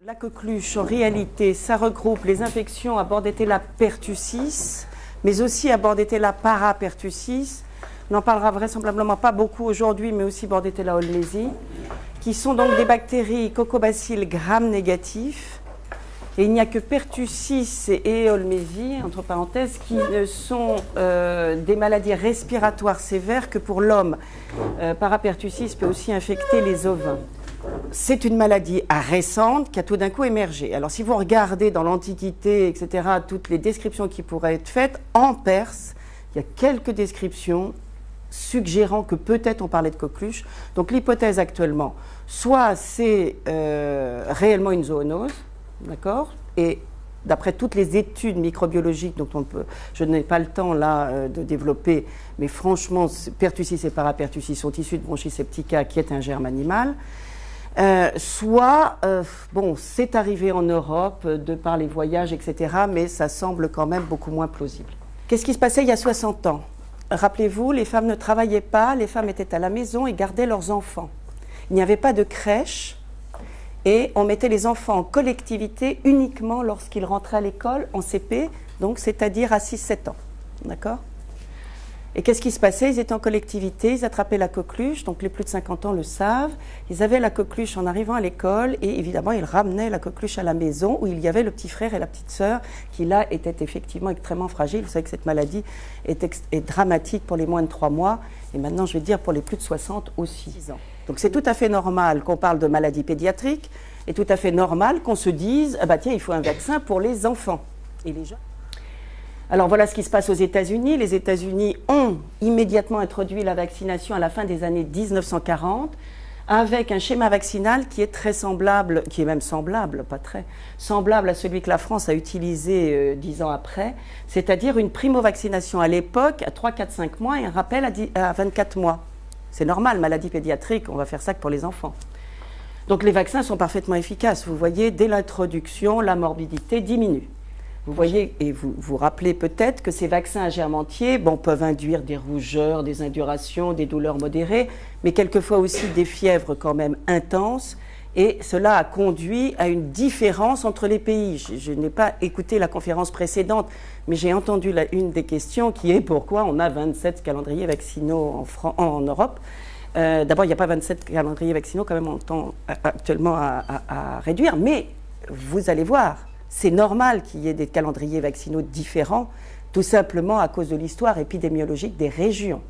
La coqueluche, en réalité, ça regroupe les infections à Bordetella pertussis, mais aussi à Bordetella parapertussis. On n'en parlera vraisemblablement pas beaucoup aujourd'hui, mais aussi Bordetella olmesi, qui sont donc des bactéries cocobacilles gram-négatifs. Et il n'y a que pertussis et olmesi, entre parenthèses, qui ne sont des maladies respiratoires sévères que pour l'homme. Parapertussis peut aussi infecter les ovins. C'est une maladie récente qui a tout d'un coup émergé. Alors si vous regardez dans l'Antiquité, etc., toutes les descriptions qui pourraient être faites, en Perse, il y a quelques descriptions suggérant que peut-être on parlait de coqueluche. Donc l'hypothèse actuellement, soit c'est réellement une zoonose, d'accord, et d'après toutes les études microbiologiques dont je n'ai pas le temps là de développer, mais franchement, pertussis et parapertussis sont issus de Bronchis septica, qui est un germe animal. Bon, c'est arrivé en Europe de par les voyages, etc., mais ça semble quand même beaucoup moins plausible. Qu'est-ce qui se passait il y a 60 ans? Rappelez-vous, les femmes ne travaillaient pas, les femmes étaient à la maison et gardaient leurs enfants. Il n'y avait pas de crèche et on mettait les enfants en collectivité uniquement lorsqu'ils rentraient à l'école, en CP, donc c'est-à-dire à 6-7 ans. D'accord ? Et qu'est-ce qui se passait? Ils étaient en collectivité, ils attrapaient la coqueluche, donc les plus de 50 ans le savent. Ils avaient la coqueluche en arrivant à l'école et évidemment ils ramenaient la coqueluche à la maison où il y avait le petit frère et la petite sœur qui là étaient effectivement extrêmement fragiles. Vous savez que cette maladie est dramatique pour les moins de 3 mois et maintenant je vais dire pour les plus de 60 aussi. Donc c'est tout à fait normal qu'on parle de maladie pédiatrique et tout à fait normal qu'on se dise ah bah tiens il faut un vaccin pour les enfants et les jeunes. Alors voilà ce qui se passe aux États-Unis. Les États-Unis ont immédiatement introduit la vaccination à la fin des années 1940 avec un schéma vaccinal qui est très semblable, qui est même semblable, pas très, semblable à celui que la France a utilisé 10 ans après, c'est-à-dire une primo-vaccination à l'époque à 3, 4, 5 mois et un rappel à 24 mois. C'est normal, maladie pédiatrique, on va faire ça que pour les enfants. Donc les vaccins sont parfaitement efficaces. Vous voyez, dès l'introduction, la morbidité diminue. Vous voyez, et vous vous rappelez peut-être que ces vaccins à germe entier peuvent induire des rougeurs, des indurations, des douleurs modérées, mais quelquefois aussi des fièvres quand même intenses. Et cela a conduit à une différence entre les pays. Je n'ai pas écouté la conférence précédente, mais j'ai entendu une des questions qui est pourquoi on a 27 calendriers vaccinaux en Europe. D'abord, il n'y a pas 27 calendriers vaccinaux quand même actuellement à réduire, mais vous allez voir. C'est normal qu'il y ait des calendriers vaccinaux différents, tout simplement à cause de l'histoire épidémiologique des régions.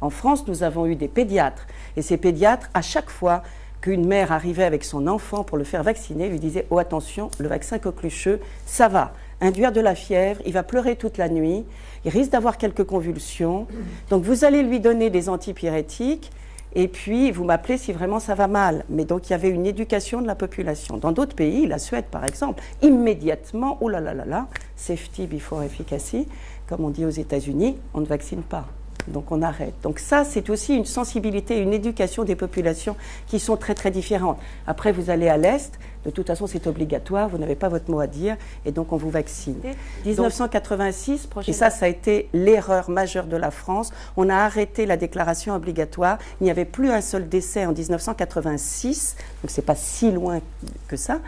En France, nous avons eu des pédiatres. Et ces pédiatres, à chaque fois qu'une mère arrivait avec son enfant pour le faire vacciner, lui disaient « Oh attention, le vaccin coquelucheux, ça va induire de la fièvre, il va pleurer toute la nuit, il risque d'avoir quelques convulsions. Donc vous allez lui donner des antipyrétiques. Et puis, vous m'appelez si vraiment ça va mal. Mais donc, il y avait une éducation de la population. Dans d'autres pays, la Suède par exemple, immédiatement, oh là là là là, safety before efficacy, comme on dit aux États-Unis, on ne vaccine pas. Donc, on arrête. Donc, ça, c'est aussi une sensibilité, une éducation des populations qui sont très, très différentes. Après, vous allez à l'Est, de toute façon, c'est obligatoire, vous n'avez pas votre mot à dire, et donc on vous vaccine. 1986, et ça a été l'erreur majeure de la France. On a arrêté la déclaration obligatoire. Il n'y avait plus un seul décès en 1986, donc c'est pas si loin que ça.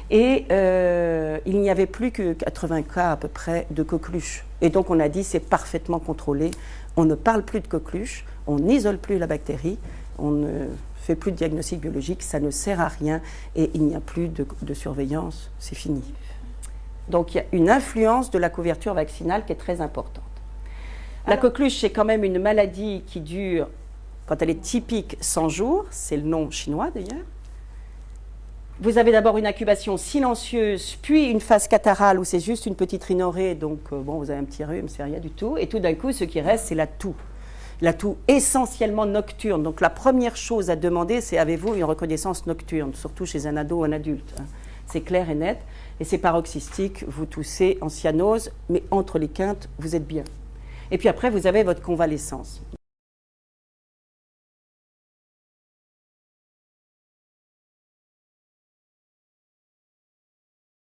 Et il n'y avait plus que 80 cas à peu près de coqueluche. Et donc on a dit c'est parfaitement contrôlé. On ne parle plus de coqueluche, on n'isole plus la bactérie, on ne fait plus de diagnostic biologique, ça ne sert à rien et il n'y a plus de surveillance, c'est fini. Donc il y a une influence de la couverture vaccinale qui est très importante. La coqueluche, c'est quand même une maladie qui dure, quand elle est typique, 100 jours, c'est le nom chinois d'ailleurs. Vous avez d'abord une incubation silencieuse, puis une phase catarrhale où c'est juste une petite rhinorrhée, donc vous avez un petit rhume, c'est rien du tout. Et tout d'un coup, ce qui reste, c'est la toux. La toux essentiellement nocturne. Donc la première chose à demander, c'est avez-vous une reconnaissance nocturne, surtout chez un ado ou un adulte. C'est clair et net. Et c'est paroxystique, vous toussez en cyanose, mais entre les quintes, vous êtes bien. Et puis après, vous avez votre convalescence.